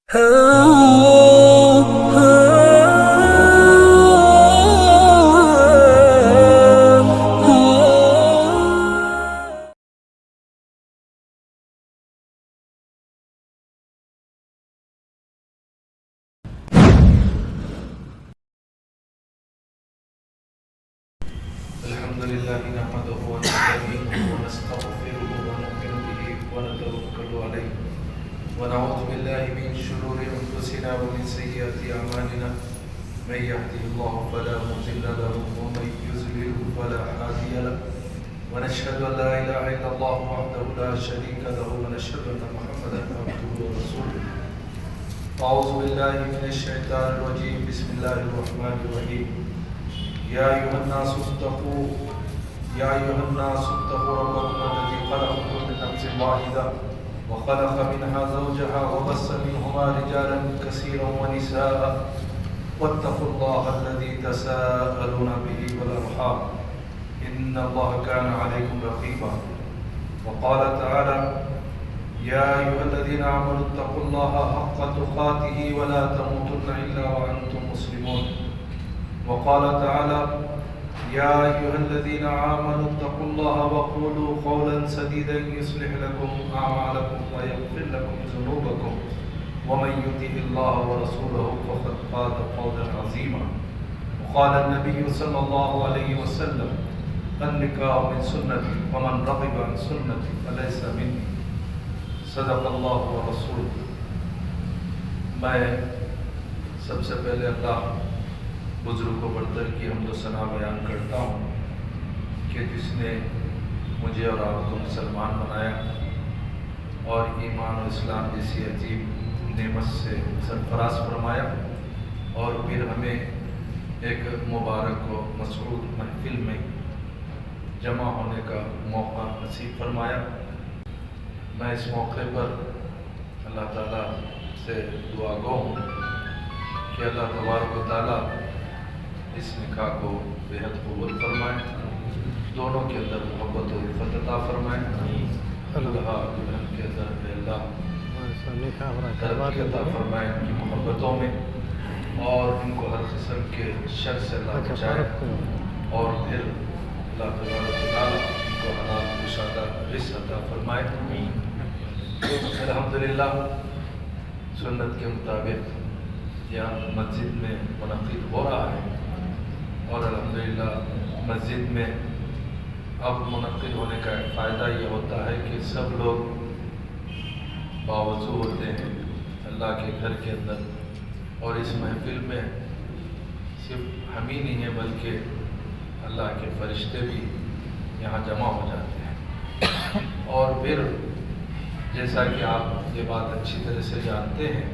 الحمد لله نحمده ونستعينه ونستغفره ونؤمن به ونتوكل عليه ونعوذ بالله من شرور انفسنا ومن سيئات اعمالنا من يهده الله فلا مضل له ومن يضلل فلا هادي له ونشهد ان لا اله الا الله وحده لا شريك له ونشهد ان محمدا عبده ورسوله اعوذ بالله من الشيطان الرجيم بسم الله الرحمن الرحيم يا أيها الناس اتقوا ربكم الذي خلقكم من نفس واحدة وخلق منها زوجها وبث منهما رجالا كثيرا ونساء واتقوا الله الذي تساءلون به والأرحام إن الله كان عليكم رقيبا وقال تعالى يا أيها الذين آمنوا اتقوا الله حق تقاته ولا تموتن إلا وأنتم مسلمون وقال تعالى يا أيها الذين آمنوا اتقوا الله وقولوا قولا سديدا يصلح لكم أعمالكم ويغفر لكم ذنوبكم ومن يطع الله ورسوله فقد فاز فوزا عظيما وقال النبي صلى الله عليه وسلم النكاح من سنتي ومن رغب عن سنتي فليس مني صدق الله ورسوله. میں سب سے پہلے اللہ بزرگ کو بڑھتر کی حمد و ثنا بیان کرتا ہوں کہ جس نے مجھے اور آپ کو مسلمان بنایا اور ایمان و اسلام جیسی عجیب نعمت سے سرفراز فرمایا اور پھر ہمیں ایک مبارک و مسعود محفل میں جمع ہونے کا موقع نصیب فرمایا. میں اس موقع پر اللہ تعالیٰ سے دعا گو ہوں کہ اللہ تبارک و تعالیٰ اس نکاح کو بےحد قبول فرمائے, دونوں کے اندر محبت و الفت عطا فرمائے. اللہ دلہن کے اندر اللہ ترقی عطا فرمائے ان کی محبتوں میں اور ان کو ہر قسم کے شر سے اللہ بچائے اور پھر اللہ تبارک و تعالیٰ ان کو حلال کشادہ رزق عطا فرمائے. الحمدللہ سنت کے مطابق یہاں مسجد میں منعقد ہو رہا ہے اور الحمدللہ مسجد میں اب منعقد ہونے کا فائدہ یہ ہوتا ہے کہ سب لوگ باوضو ہوتے ہیں اللہ کے گھر کے اندر اور اس محفل میں صرف ہم ہی نہیں ہیں بلکہ اللہ کے فرشتے بھی یہاں جمع ہو جاتے ہیں. اور پھر جیسا کہ آپ یہ بات اچھی طرح سے جانتے ہیں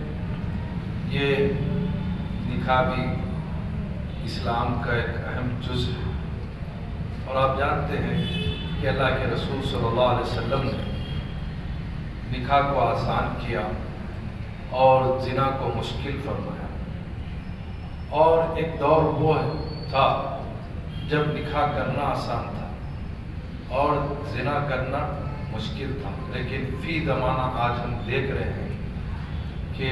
یہ نکاح بھی اسلام کا ایک اہم جز ہے اور آپ جانتے ہیں کہ اللہ کے رسول صلی اللہ علیہ وسلم نے نکاح کو آسان کیا اور زنا کو مشکل فرمایا. اور ایک دور وہ تھا جب نکاح کرنا آسان تھا اور زنا کرنا مشکل تھا, لیکن فی زمانہ آج ہم دیکھ رہے ہیں کہ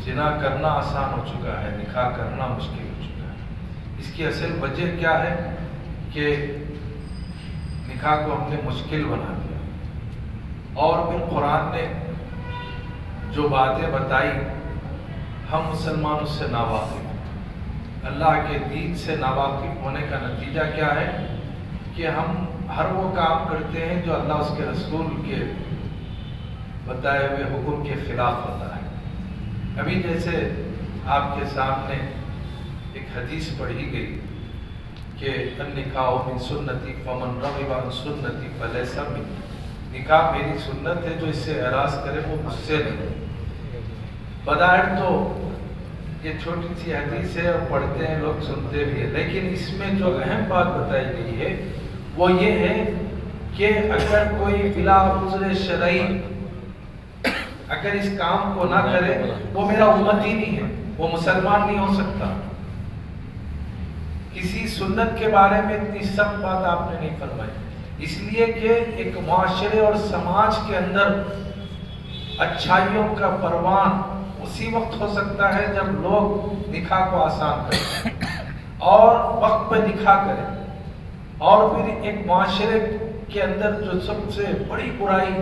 زنا کرنا آسان ہو چکا ہے, نکاح کرنا مشکل ہو چکا ہے. اس کی اصل وجہ کیا ہے کہ نکاح کو ہم نے مشکل بنا دیا اور پھر قرآن نے جو باتیں بتائی ہم مسلمان اس سے ناواقف. اللہ کے دین سے ناواقف ہونے کا نتیجہ کیا ہے کہ ہم ہر وہ کام کرتے ہیں جو اللہ اس کے رسول کے بتائے ہوئے حکم کے خلاف ہوتا ہے. ابھی جیسے آپ کے سامنے ایک حدیث پڑھی گئی کہ النکاح من سنتی فمن رغب عن سنتی فلیس منی. نکاح میری سنت ہے, جو اس سے اعراض کرے وہ مجھ سے نہیں. بظاہر تو یہ چھوٹی سی حدیث ہے اور پڑھتے ہیں لوگ, سنتے بھی ہیں, لیکن اس میں جو اہم بات بتائی گئی ہے وہ یہ ہے کہ اگر کوئی بلا عذر شرعی اگر اس کام کو نہ کرے وہ میرا امت ہی نہیں ہے, وہ مسلمان نہیں ہو سکتا. کسی سنت کے بارے میں اتنی سخت بات آپ نے نہیں فرمائی, اس لیے کہ ایک معاشرے اور سماج کے اندر اچھائیوں کا پروان اسی وقت ہو سکتا ہے جب لوگ نکاح کو آسان کریں اور وقت پہ نکاح کریں. اور پھر ایک معاشرے کے اندر جو سب سے بڑی برائی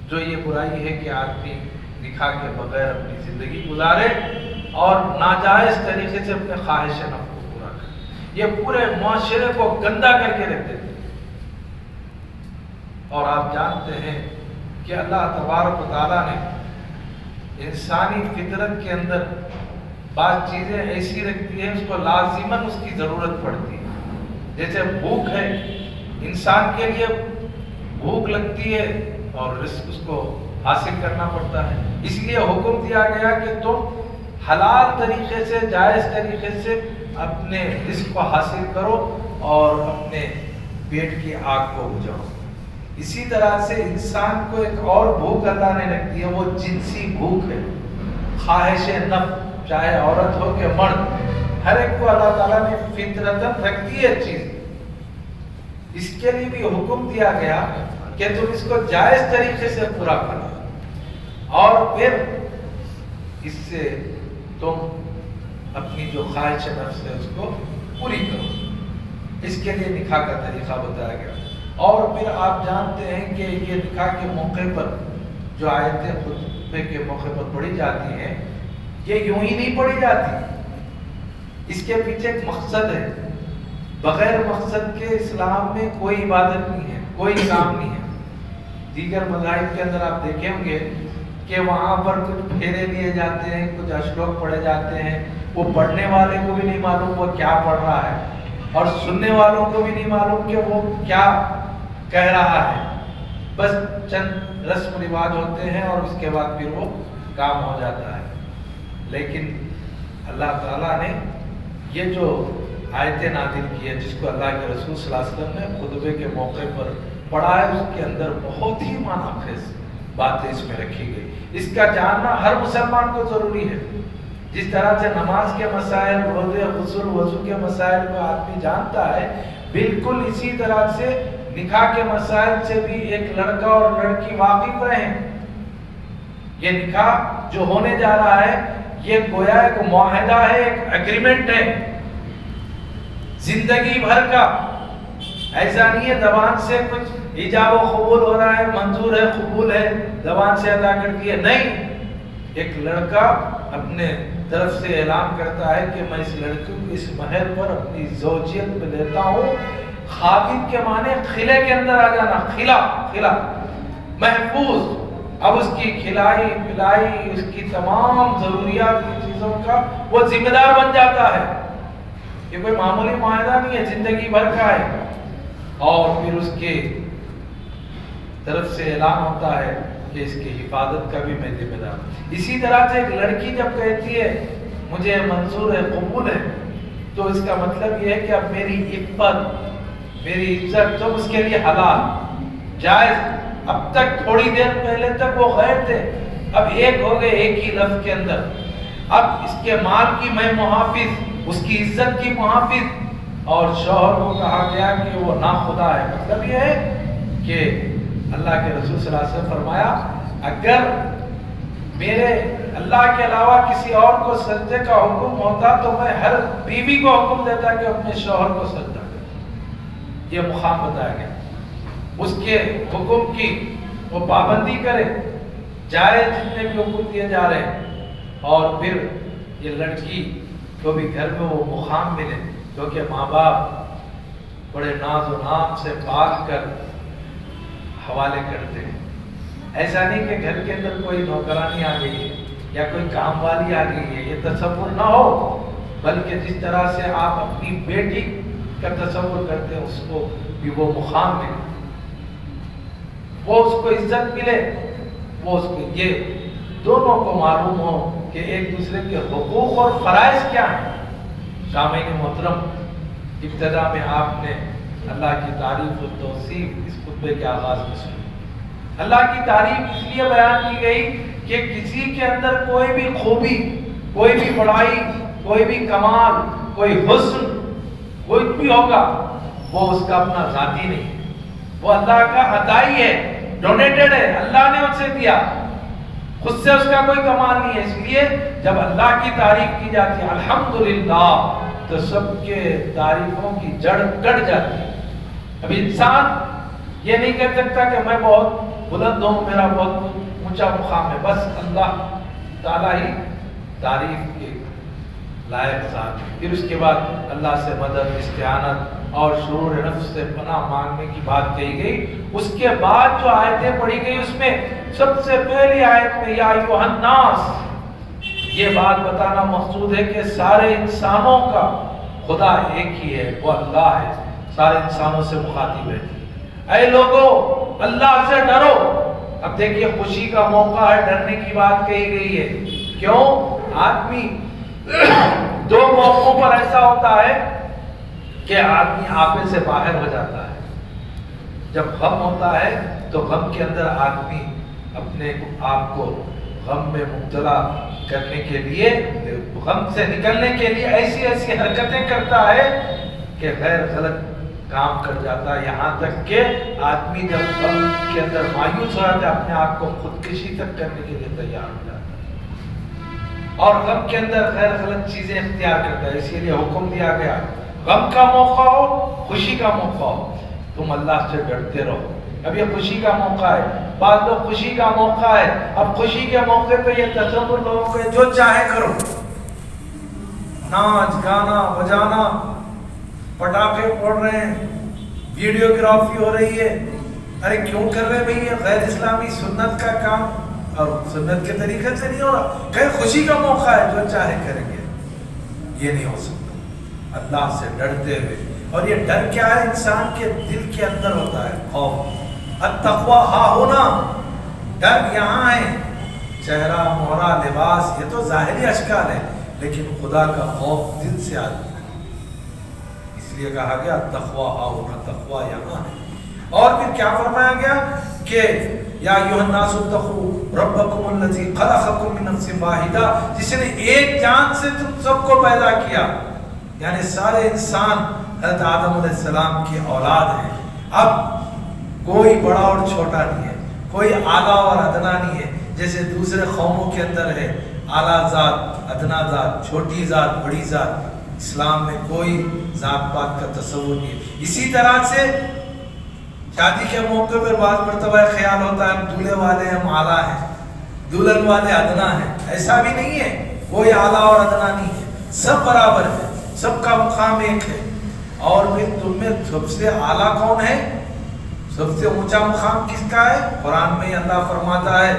جو یہ برائی ہے کہ آدمی نکاح کے بغیر اپنی زندگی گزارے اور ناجائز طریقے سے اپنے خواہش نفس کو پورا کرے. یہ پورے معاشرے کو گندا کر کے رکھ دیتے. اور آپ جانتے ہیں کہ اللہ تبارک و تعالیٰ نے انسانی فطرت کے اندر بعض چیزیں ایسی رکھتی ہیں اس کو لازماً اس کی ضرورت پڑتی ہے. جیسے بھوک ہے، انسان کے لیے بھوک لگتی ہے اور رزق اس کو حاصل کرنا پڑتا ہے. اس لیے حکم دیا گیا کہ تم حلال طریقے سے جائز طریقے سے اپنے رزق کو حاصل کرو اور اپنے پیٹ کی آگ کو بجھاؤ. اسی طرح سے انسان کو ایک اور بھوک اللہ نے رکھ دی ہے، وہ جنسی بھوک ہے. خواہش نفس، چاہے عورت ہو کہ مرد، ہر ایک کو اللہ تعالیٰ نے فطرتاً رکھ دی ہے چیز. اس کے لیے بھی حکم دیا گیا کہ تم اس کو جائز طریقے سے پورا کرو اور پھر اس سے تم اپنی جو خواہش نفس ہے اس کو پوری کرو. اس کے لیے نکاح کا طریقہ بتایا گیا. اور پھر آپ جانتے ہیں کہ یہ نکاح کے موقع پر جو آیتیں خطبے کے موقع پر پڑھی جاتی ہیں یہ یوں ہی نہیں پڑھی جاتی. اس کے پیچھے ایک مقصد ہے. بغیر مقصد کے اسلام میں کوئی عبادت نہیں ہے، کوئی کام نہیں ہے. دیگر مذاہب کے اندر آپ دیکھیں ہوں گے کہ وہاں پر کچھ پھیرے لیے جاتے ہیں، کچھ اشلوک پڑھے جاتے ہیں. وہ پڑھنے والے کو بھی نہیں معلوم وہ کیا پڑھ رہا ہے اور سننے والوں کو بھی نہیں معلوم کہ وہ کیا کہہ رہا ہے. بس چند رسم رواج ہوتے ہیں اور اس کے بعد پھر وہ کام ہو جاتا ہے. لیکن اللہ تعالیٰ نے یہ جو آیتیں نازل کی ہے جس کو اللہ کے رسول صلی اللہ علیہ وسلم نے خطبے کے موقع پر پڑھا ہے، اس کے اندر بہت ہی معنی خیز باتیں اس میں رکھی گئی. اس کا جاننا ہر مسلمان کو ضروری ہے. جس طرح سے نماز کے مسائل، روزے، غسل، وضو کے مسائل کو آدمی جانتا ہے، بالکل اسی طرح سے نکاح کے مسائل سے بھی ایک لڑکا اور لڑکی واقف رہیں. یہ نکاح جو ہونے جا رہا ہے یہ گویا ایک معاہدہ ہے، ایک ایگریمنٹ ہے زندگی بھر کا. ایسا نہیں ہے زبان سے کچھ ایجاب و قبول ہو رہا ہے، منظور ہے، قبول ہے، زبان سے ادا کر دیا. نہیں، ایک لڑکا اپنے طرف سے اعلان کرتا ہے کہ میں اس لڑکی کو اس مہر پر اپنی زوجیت میں لیتا ہوں. خابد کے معنی خلے کے اندر آ جانا، خلا محفوظ. اب اس کی کھلائی پلائی، اس کی تمام ضروریات کی چیزوں کا وہ ذمہ دار بن جاتا ہے. یہ کوئی معمولی معاہدہ نہیں ہے، زندگی بھر کا ہے. اور پھر اس کے طرف سے اعلان ہوتا ہے کہ اس کی حفاظت کا بھی میں ذمہ دار ہوں. اسی طرح سے ایک لڑکی جب کہتی ہے مجھے منظور ہے، قبول ہے، تو اس کا مطلب یہ ہے کہ اب میری عفت، میری عزت تو اس کے لیے حلال جائز. اب تک تھوڑی دیر پہلے تک وہ غیر تھے، اب ایک ہو گئے ایک ہی لفظ کے اندر. اب اس کے مال کی میں محافظ، اس کی عزت کی محافظ. اور شوہر کو کہا گیا کہ وہ ناخدا ہے. مطلب یہ ہے کہ اللہ کے رسول صلی اللہ علیہ وسلم فرمایا اگر میرے اللہ کے علاوہ کسی اور کو سجدے کا حکم ہوتا تو میں ہر بیوی کو حکم دیتا کہ اپنے شوہر کو سجدہ کرے. یہ مقام بتایا گیا. اس کے حکم کی وہ پابندی کرے، جائز جتنے بھی حکم دیے جا رہے ہیں. اور پھر یہ لڑکی کو بھی گھر میں وہ مقام ملے کیونکہ ماں باپ بڑے ناز و نام سے پال کر حوالے کرتے ہیں. ایسا نہیں کہ گھر کے اندر کوئی نوکرانی آ گئی ہے یا کوئی کام والی آ گئی ہے، یہ تصور نہ ہو، بلکہ جس طرح سے آپ اپنی بیٹی کا تصور کرتے ہیں اس کو بھی وہ مقام ملے، وہ اس کو عزت ملے، وہ اس کو یہ دونوں کو معلوم ہو کہ ایک دوسرے کے حقوق اور فرائض کیا ہیں. سامعین محترم، ابتدا میں آپ نے اللہ کی تعریف و توصیف اس خطبے کے آغاز میں سنی. اللہ کی تعریف اس لیے بیان کی گئی کہ کسی کے اندر کوئی بھی خوبی، کوئی بھی بڑائی، کوئی بھی کمال، کوئی حسن، کوئی بھی ہوگا وہ اس کا اپنا ذاتی نہیں ہے، وہ اللہ کا عطائی ہے، ڈونیٹڈ ہے، اللہ نے اسے دیا. خود سے اس کا کوئی کمال نہیں ہے. اس لیے جب اللہ کی تعریف کی جاتی ہے الحمدللہ تو سب کے تعریفوں کی جڑ کٹ جاتی ہے. اب انسان یہ نہیں کہہ سکتا کہ میں بہت بلند ہوں، میرا بہت اونچا مقام ہے، بس اللہ تعالیٰ ہی تعریف کے لائق ذات ہے. پھر اس کے بعد اللہ سے مدد، استعانت اور شرور نفس سے پناہ مانگنے کی بات کہی گئی. اس کے بعد جو آیتیں پڑھی گئی اس میں سب سے پہلی آیت میں یا ایھا الناس، یہ بات بتانا مقصود ہے کہ سارے انسانوں کا خدا ایک ہی ہے، وہ اللہ ہے، سارے انسانوں سے مخاطب ہے. اے لوگوں اللہ سے ڈرو. اب دیکھیے خوشی کا موقع ہے، ڈرنے کی بات کہی گئی ہے. کیوں؟ آدمی دو موقعوں پر ایسا ہوتا ہے کہ آدمی آپے سے باہر ہو جاتا ہے. جب غم ہوتا ہے تو غم کے اندر آدمی اپنے آپ کو غم میں مبتلا کرنے کے لیے، غم سے نکلنے کے لیے ایسی ایسی حرکتیں کرتا ہے کہ غیر غلط کام کر جاتا ہے. یہاں تک کہ آدمی جب غم کے اندر مایوس ہو جاتا ہے اپنے آپ کو خودکشی تک کرنے کے لیے تیار ہو جاتا ہے اور غم کے اندر غیر غلط چیزیں اختیار کرتا ہے. اسی لیے حکم دیا گیا غم کا موقع ہو، خوشی کا موقع ہو، تم اللہ سے ڈرتے رہو. اب یہ خوشی کا موقع ہے، بعض لوگ خوشی کا موقع ہے، اب خوشی کے موقع پہ یہ تصور لوگوں کو جو چاہے کرو، ناچ گانا بجانا، پٹاخے پھوڑ رہے ہیں، ویڈیوگرافی ہو رہی ہے. ارے کیوں کر رہے بھئی؟ یہ غیر اسلامی سنت کا کام اور سنت کے طریقے سے نہیں ہو رہا. کہ خوشی کا موقع ہے، جو چاہے کریں گے. یہ نہیں ہو سکتا. اللہ سے ڈرتے ہوئے، اور یہ ڈر کیا ہے؟ انسان کے دل کے اندر ہوتا ہے خوف. التقوی ہا ہونا، ڈر یہاں ہے. چہرہ مہرہ لباس یہ تو ظاہری اشکال ہے، لیکن خدا کا خوف دل سے آتا ہے. اس لیے کہا گیا تقوی ہا ہونا، تقوی یہاں ہے. اور پھر کیا فرمایا گیا کہ یا ایھا الناس اتقوا ربکم الذی خلقکم من نفس واحدہ، جس نے ایک جان سے تم سب کو پیدا کیا. یعنی سارے انسان حضرت آدم علیہ السلام کی اولاد ہیں. اب کوئی بڑا اور چھوٹا نہیں ہے، کوئی اعلیٰ اور ادنا نہیں ہے جیسے دوسرے قوموں کے اندر ہے اعلیٰ ذات، ادنا ذات، چھوٹی ذات، بڑی ذات. اسلام میں کوئی ذات پات کا تصور نہیں ہے. اسی طرح سے شادی کے موقع پر بعض مرتبہ خیال ہوتا ہے ہم دولہے والے ہم اعلیٰ ہیں، دلہن والے ادنا ہیں. ایسا بھی نہیں ہے، کوئی اعلیٰ اور ادنا نہیں ہے، سب برابر ہے، سب کا مقام ایک ہے. اور پھر تم میں سب سے اعلیٰ کون ہے؟ سب سے اونچا مقام کس کا ہے؟ قرآن میں اللہ فرماتا ہے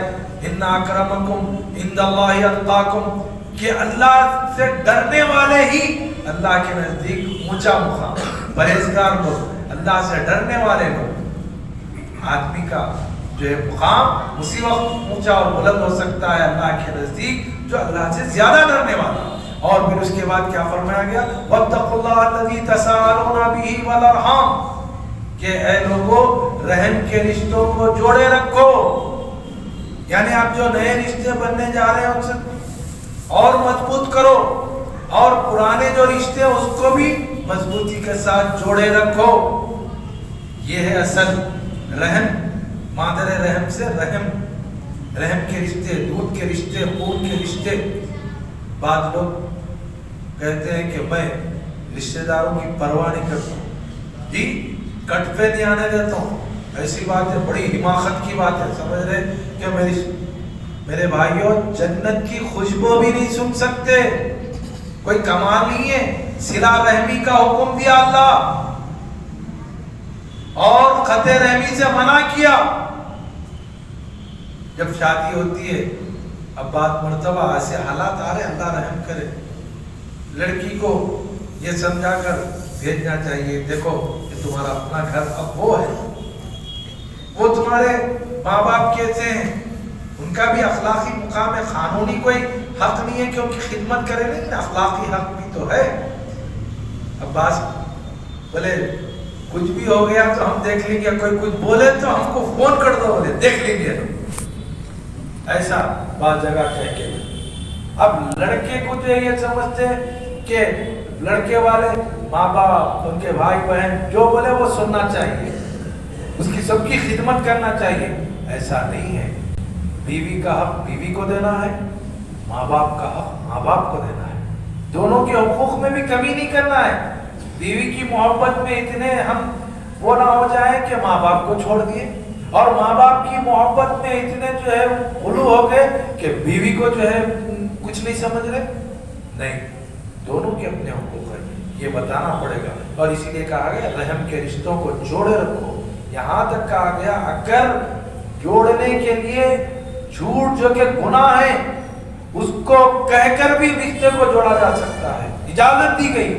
ان اکرمکم عند اللہ اتقاکم، کہ اللہ سے ڈرنے والے ہی اللہ کے نزدیک اونچا مقام. پرہیزگار لوگ، اللہ سے ڈرنے والے لوگ. آدمی کا جو ہے مقام اسی وقت اونچا اور بلند ہو سکتا ہے اللہ کے نزدیک جو اللہ سے زیادہ ڈرنے والا. اور پھر اس کے بعد کیا فرمایا گیا؟ واتقوا اللہ الذی تساءلون بہ والارحام، کہ اے لوگوں رحم کے رشتوں کو جوڑے رکھو. یعنی آپ جو نئے رشتے بننے جا رہے ہیں ان سے اور مضبوط کرو، اور پرانے جو رشتے اس کو بھی مضبوطی کے ساتھ جوڑے رکھو. یہ ہے اصل رحم، مادر رحم سے رحم، رحم کے رشتے، دودھ کے رشتے، خون کے رشتے. بعض لوگ کہتے ہیں کہ میں رشتہ داروں کی پرواہ نہیں کرتا ہوں، جی کٹ پہ نہیں آنے دیتا ہوں. ایسی بات ہے، بڑی حماقت کی بات ہے. سمجھ رہے کہ میرے بھائیوں جنت کی خوشبو بھی نہیں سن سکتے، کوئی کمال نہیں ہے. صلہ رحمی کا حکم دیا اللہ اور قطع رحمی سے منع کیا. جب شادی ہوتی ہے اب بات مرتبہ ایسے حالات آ رہے، اللہ رحم کرے، لڑکی کو یہ سمجھا کر بھیجنا چاہیے دیکھو کہ تمہارا اپنا گھر اب وہ ہے، وہ تمہارے ماں باپ کیسے ہیں، ان کا بھی اخلاقی مقام ہے. قانونی کوئی حق نہیں ہے کہ ان کی خدمت کرے، لیکن اخلاقی حق بھی تو ہے. اب بس بولے کچھ بھی ہو گیا تو ہم دیکھ لیں گے، کوئی کچھ بولے تو ہم کو فون کر دو، بولے دیکھ لیں گے. ایسا بعض جگہ کہہ کے اب لڑکے کو تو یہ سمجھتے کہ لڑکے والے ماں باپ، ان کے بھائی بہن جو بولے وہ سننا چاہیے، اس کی سب کی خدمت کرنا چاہیے. ایسا نہیں ہے. بیوی کا حق بیوی کو دینا ہے، ماں باپ کا حق ماں باپ کو دینا ہے، دونوں کے حقوق میں بھی کمی نہیں کرنا ہے۔ بیوی کی محبت میں اتنے ہم وہ نہ ہو جائیں کہ ماں باپ کو چھوڑ دیے، اور ماں باپ کی محبت میں اتنے جو ہے غلو ہو گئے کہ بیوی کو جو ہے کچھ نہیں سمجھ رہے۔ نہیں، دونوں کے اپنے حقوق ہیں، یہ بتانا پڑے گا۔ اور اسی لیے کہا گیا رحم کے رشتوں کو جوڑے رکھو، یہاں تک کہا گیا اگر جوڑنے کے لیے جھوٹ جو کہ گناہ ہے اس کو کہہ کر بھی رشتے کو جوڑا جا سکتا ہے، اجازت دی گئی۔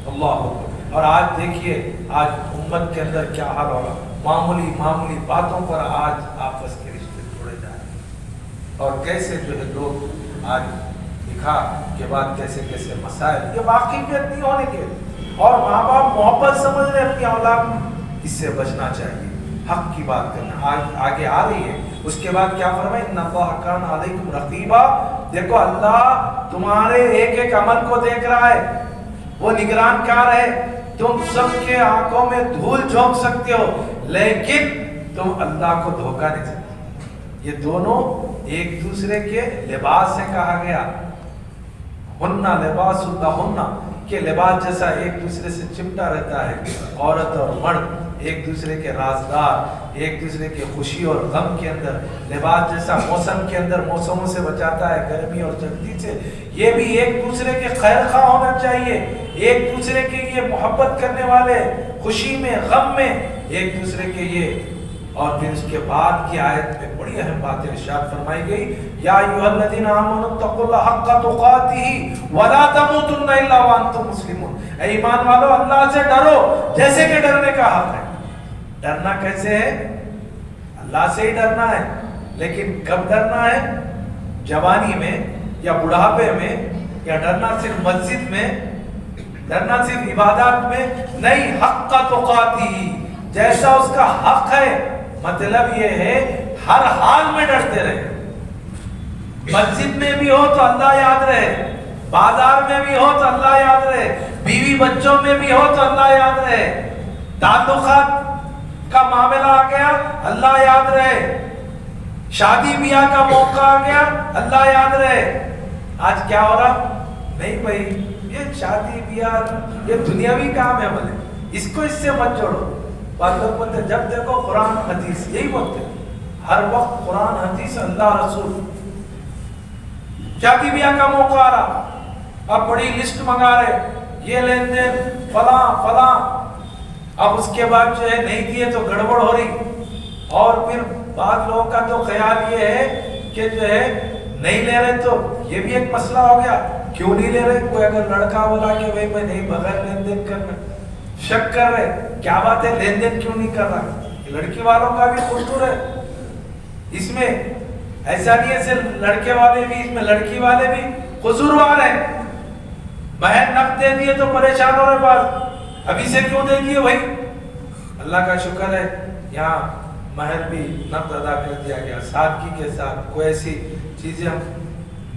اللہ اکبر۔ اور آج دیکھیے آج امت کے اندر کیا حال ہوگا، معمولی باتوں پر آج آپس کے رشتے جوڑے جا رہے ہیں، اور کیسے جو ہے لوگ آج نکاح کے بعد کیسے مسائل، یہ واقعیت نہیں ہونے کے، اور ماں باپ محبت سمجھ رہے اپنی اولاد میں، اس سے بچنا چاہیے، حق کی بات کرنا۔ آگے آ رہی ہے، اس کے بعد کیا فرمائے، ان اللہ کان علیکم رقیبا، دیکھو اللہ تمہارے ایک ایک عمل کو دیکھ رہا ہے، وہ نگران کار ہے۔ تم سب کے آنکھوں میں دھول جھونک سکتے ہو لیکن تم اللہ کو دھوکہ نہیں سکتے۔ یہ دونوں ایک دوسرے کے لباس سے کہا گیا، ہننا لباس لہن، کہ لباس جیسا ایک دوسرے سے چمٹا رہتا ہے، عورت اور مرد ایک دوسرے کے رازدار، ایک دوسرے کے خوشی اور غم کے اندر، لباس جیسا موسم کے اندر موسموں سے بچاتا ہے، گرمی اور سردی سے، یہ بھی ایک دوسرے کے خیر خواہ ہونا چاہیے، ایک دوسرے کے یہ محبت کرنے والے، خوشی میں غم میں ایک دوسرے کے یہ۔ اور پھر اس کے بعد کی آیت میں بڑی اہم بات ارشاد فرمائی گئی، یا ایھا الذین آمنوا اتقوا اللہ حق تقاتہ ولا تموتن الا وانتم مسلمون، اے ایمان والو اللہ سے ڈرو جیسے کہ ڈرنے کا حق ہے۔ ڈرنا کیسے ہے؟ اللہ سے ہی ڈرنا ہے، لیکن کب ڈرنا ہے؟ جوانی میں یا بڑھاپے میں، یا ڈرنا صرف مسجد میں، ڈرنا صرف عبادات میں نہیں، حق تقاتہ، جیسا اس کا حق ہے، مطلب یہ ہے ہر حال میں ڈرتے رہے، مسجد میں بھی ہو تو اللہ یاد رہے، بازار میں بھی ہو تو اللہ یاد رہے، بیوی بچوں میں بھی ہو تو اللہ یاد رہے، تعلقات کا معاملہ آ گیا اللہ یاد رہے، شادی بیاہ کا موقع آ گیا اللہ یاد رہے۔ آج کیا ہو رہا؟ نہیں بھائی یہ شادی بیاہ یہ دنیاوی کام ہے، بولے اس کو اس سے مت جوڑو۔ بعض لوگ بولتے جب دیکھو قرآن حدیث، یہی بولتے ہر وقت قرآن حدیث اللہ رسول۔ شادی بیاہ کا موقع آ رہا، اب بڑی لسٹ منگا رہے، یہ لین دین فلاں فلاں، اب اس کے بعد جو ہے نہیں دیے تو گڑبڑ ہو رہی۔ اور پھر بعض لوگوں کا تو خیال یہ ہے کہ جو ہے نہیں لے رہے تو یہ بھی ایک مسئلہ ہو گیا، کیوں نہیں لے رہے؟ کوئی اگر لڑکا بولا کہ بھائی میں نہیں بغیر لین دین کرنا، شک کر رہے کیا بات ہے لین دین کیوں نہیں کر رہا؟ لڑکی والوں کا بھی قصور ہے اس میں، ایسا نہیں ہے صرف لڑکے والے بھی، اس میں لڑکی والے بھی قصوروار ہیں۔ مہر نقد دے دیے تو پریشان ہو رہے بعض، ابھی سے کیوں دے دیے بھائی؟ اللہ کا شکر ہے یہاں مہر بھی نقد ادا کر دیا گیا، سادگی کے ساتھ، کوئی ایسی چیزیں ہم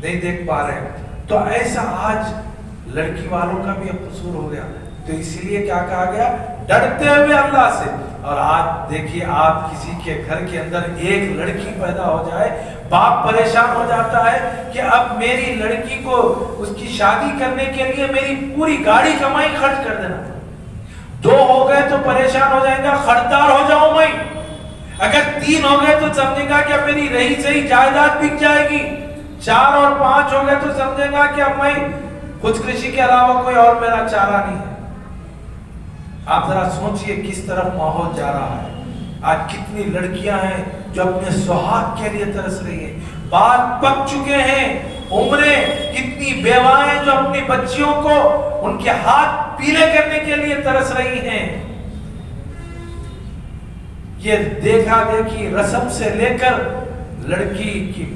نہیں دیکھ پا رہے ہیں۔ تو ایسا آج لڑکی والوں کا بھی قصور ہو گیا، تو اسی لیے کیا کہا گیا؟ ڈرتے ہوئے اللہ سے۔ اور آج دیکھیے آپ کسی کے گھر کے اندر ایک لڑکی پیدا ہو جائے، باپ پریشان ہو جاتا ہے کہ اب میری لڑکی کو اس کی شادی کرنے کے لیے میری پوری گاڑی کمائی خرچ کر دینا، دو ہو گئے تو پریشان ہو جائیں گا، خریدار ہو جاؤں میں، اگر تین ہو گئے تو سمجھے گا کہ اب میری رہی سہی جائیداد بک جائے گی، چار اور پانچ ہو گئے تو سمجھے گا کہ اب میں خودکشی کے علاوہ کوئی اور میرا چارہ نہیں ہے۔ آپ ذرا سوچئے کس طرف ماحول جا رہا ہے۔ آج کتنی لڑکیاں ہیں جو اپنے سہاگ کے لیے ترس رہی ہیں، بال پک چکے ہیں، عمریں، کتنی بیوائیں جو اپنی بچیوں کو ان کے ہاتھ پیلے کرنے کے لیے ترس رہی ہیں۔ یہ دیکھا دیکھی رسم سے لے کر لڑکی کی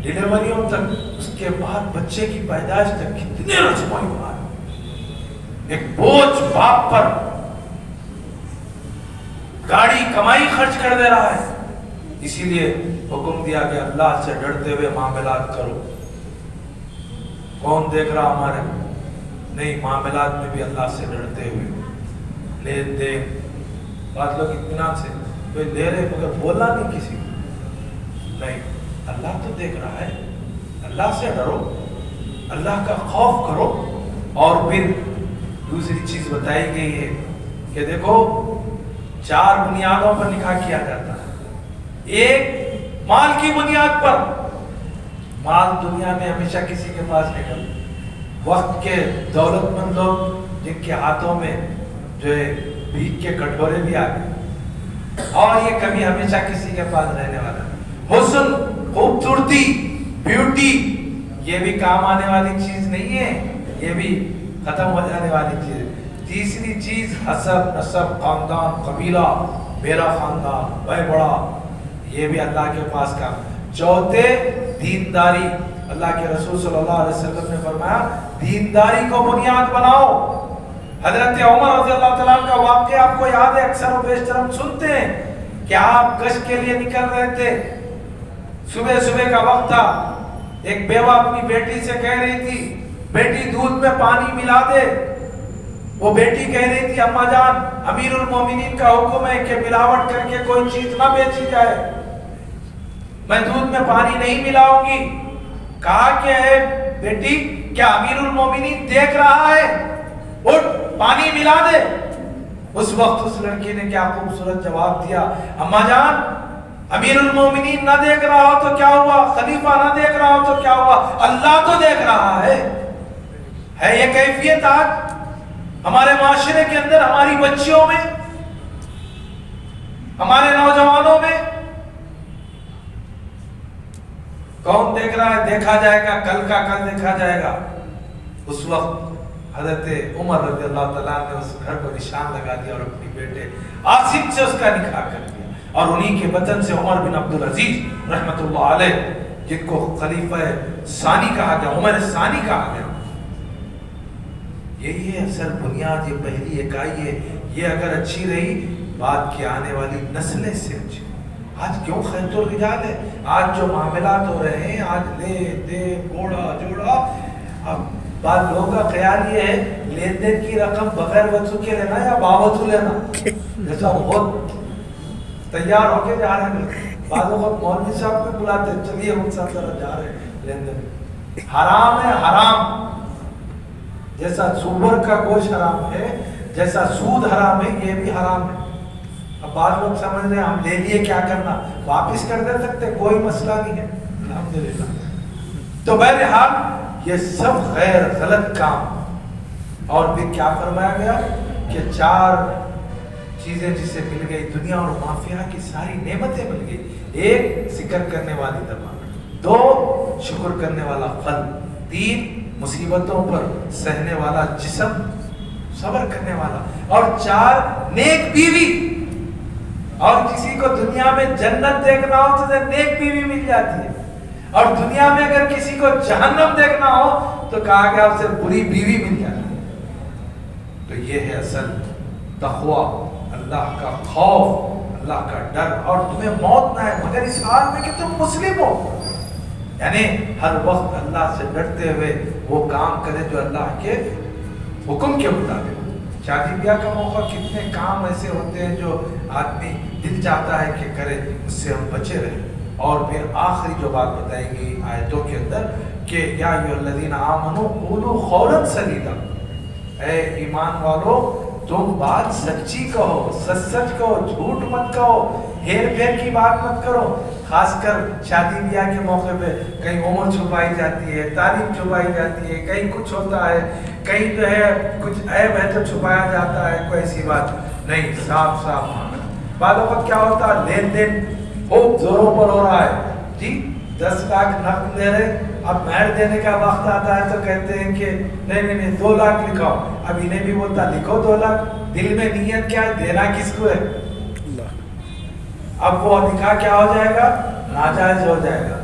ڈیلیوریوں تک، اس کے بعد بچے کی پیدائش تک کتنے رسموں ہیں، ایک بوجھ باپ پر، گاڑی کمائی خرچ کر دے رہا ہے۔ اسی لیے حکم دیا کہ اللہ سے ڈرتے ہوئے معاملات کرو۔ کون دیکھ رہا ہمارے؟ نہیں، معاملات میں بھی اللہ سے ڈرتے ہوئے لین دین۔ بعض لوگ اطمینان سے کوئی لے رہے مگر بولا نہیں کسی کو، نہیں اللہ تو دیکھ رہا ہے، اللہ سے ڈرو، اللہ کا خوف کرو. اور پھر دوسری چیز بتائی گئی ہے کہ دیکھو 4 بنیادوں پر نکاح کیا جاتا ہے. ایک مال کی بنیاد پر. مال دنیا میں ہمیشہ کسی کے پاس نہیں. وقت کے دولت مند لوگ جن کے ہاتھوں میں جو ہے بھیک کے کٹورے بھی آ گئے، اور یہ کبھی ہمیشہ کسی کے پاس رہنے والا. حسن، خوبصورتی، بیوٹی، یہ بھی کام آنے والی چیز نہیں ہے، یہ بھی ختم ہو جانے والی چیز ہے. تیسری چیز حسب، نسب، خاندان، قبیلہ، میرا خاندان بھائی بڑا، یہ بھی اللہ کے پاس کام. چوتھے دینداری. اللہ کے رسول صلی اللہ علیہ وسلم نے فرمایا دینداری کو بنیاد بناؤ. حضرت عمر رضی اللہ تعالیٰ کا واقعہ آپ کو یاد ہے، اکثر و بیشتر ہم سنتے ہیں کہ آپ گشت کے لیے نکل رہے تھے. صبح کا وقت تھا. ایک بیوہ اپنی بیٹی سے کہہ رہی تھی بیٹی دودھ میں پانی ملا دے. وہ بیٹی کہہ رہی تھی اماں جان امیر المومنین کا حکم ہے کہ ملاوٹ کر کے کوئی چیز نہ بیچی جائے، میں دودھ میں پانی نہیں ملاؤں گی. کہا کہ ہے بیٹی کیا امیر المومنین دیکھ رہا ہے، اٹھ پانی ملا دے. اس وقت اس لڑکی نے کیا خوبصورت جواب دیا، اماں جان امیر المومنین نہ دیکھ رہا ہو تو کیا ہوا، خلیفہ نہ دیکھ رہا ہو تو کیا ہوا، اللہ تو دیکھ رہا ہے. یہ کیفیت آج ہمارے معاشرے کے اندر، ہماری بچیوں میں، ہمارے نوجوانوں میں. کون دیکھ رہا ہے؟ دیکھا جائے گا کل کا کل دیکھا جائے گا. اس وقت حضرت عمر رضی اللہ تعالیٰ نے اس گھر کو نشان لگا دیا اور اپنی بیٹے عاصم سے اس کا نکاح کر دیا. اور انہی کے بطن سے عمر بن عبدالعزیز رحمت اللہ علیہ، جن کو خلیفہ ثانی کہا گیا، عمر ثانی کہا گیا. یہی ہے اصل بنیاد، یہ پہلی اکائی ہے. یہ اگر اچھی رہی بعد کی آنے والی نسلیں سے اچھی. آج کیوں خیرت الرجال ہے؟ آج جو معاملات ہو رہے ہیں، آج لے دے گوڑا جوڑا. اب بعض لوگوں کا خیال یہ ہے لین دین کی رقم بغیر وضو کے لینا یا باوضو لینا. جیسا بہت تیار ہو کے جا رہے ہیں، بعضوں کو مولوی صاحب کو بلاتے چلیے ان سب طرح جا رہے ہیں لین دین. حرام ہے حرام. جیسا سور کا گوشت حرام ہے، جیسا سود حرام ہے، یہ بھی حرام ہے. اب بعض لوگ سمجھ رہے ہیں ہم لے لیے کیا کرنا، واپس کر دے سکتے، کوئی مسئلہ نہیں ہے الحمدللہ. تو بہرحال یہ سب غیر غلط کام. اور پھر کیا فرمایا گیا کہ 4 چیزیں جسے مل گئی، دنیا اور مافیا کی ساری نعمتیں مل گئی. 1 ذکر کرنے والی زبان، 2 شکر کرنے والا قلب، 3 مصیبتوں پر سہنے والا جسم، صبر کرنے والا، اور 4 نیک بیوی. اور کسی کو دنیا میں جنت دیکھنا ہو تو نیک بیوی مل جاتی ہے، اور دنیا میں اگر کسی کو جہنم دیکھنا ہو تو کہا گیا اسے بری بیوی مل جاتی ہے. تو یہ ہے اصل تقویٰ، اللہ کا خوف، اللہ کا ڈر. اور تمہیں موت نہ ہے مگر اس حال میں کہ تم مسلم ہو، یعنی ہر وقت اللہ سے ڈرتے ہوئے وہ کام کرے جو اللہ کے حکم کے مطابق. شادی بیاہ کا موقع کتنے کام ایسے ہوتے ہیں جو آدمی دل چاہتا ہے کہ کرے، اس سے ہم بچے رہیں. اور پھر آخری جو بات بتائی گئی آیتوں کے اندر کہ یا ایھا الذین آمنوا قولوا قولا سدیدا، اے ایمان والو تم بات سچی کہو، سچ کہو، جھوٹ مت کہو، ہیر پھیر کی بات مت کرو. خاص کر شادی بیاہ کے موقع پہ کہیں عمر چھپائی جاتی ہے، تعلیم چھپائی جاتی ہے، کہیں کچھ ہوتا ہے، کہیں جو ہے کچھ عیب ہے تو چھپایا جاتا ہے. کوئی ایسی بات نہیں، صاف معاملہ. بعض وقت کیا ہوتا ہے لین دین خوب زوروں پر ہو رہا ہے، جی 10 لاکھ نقد دے رہے، اب مہر دینے کا وقت آتا ہے تو کہتے ہیں کہ نہیں 2 لاکھ لکھاؤ. اب انہیں بھی بولتا لکھو 2 لاکھ، دل میں نیت کیا ہے، دینا کس کو ہے. اب وہ نکاح کیا ہو جائے گا، ناجائز ہو جائے گا.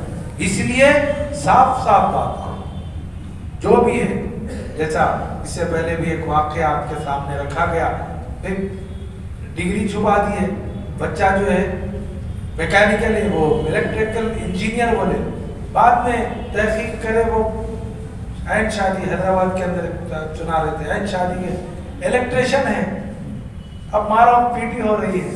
اس لیے صاف بات کرو جو بھی ہے. جیسا اس سے پہلے بھی ایک واقعہ آپ کے سامنے رکھا گیا، ایک ڈگری چھپا دی ہے، بچہ جو ہے میکینیکل ہے، وہ الیکٹریکل انجینئر بولے، بعد میں تحقیق کرے وہ اینڈ شادی حیدرآباد کے اندر چنا رہے تھے، اینڈ شادی ہے الیکٹریشین ہے. اب مارا پیٹی ہو رہی ہے،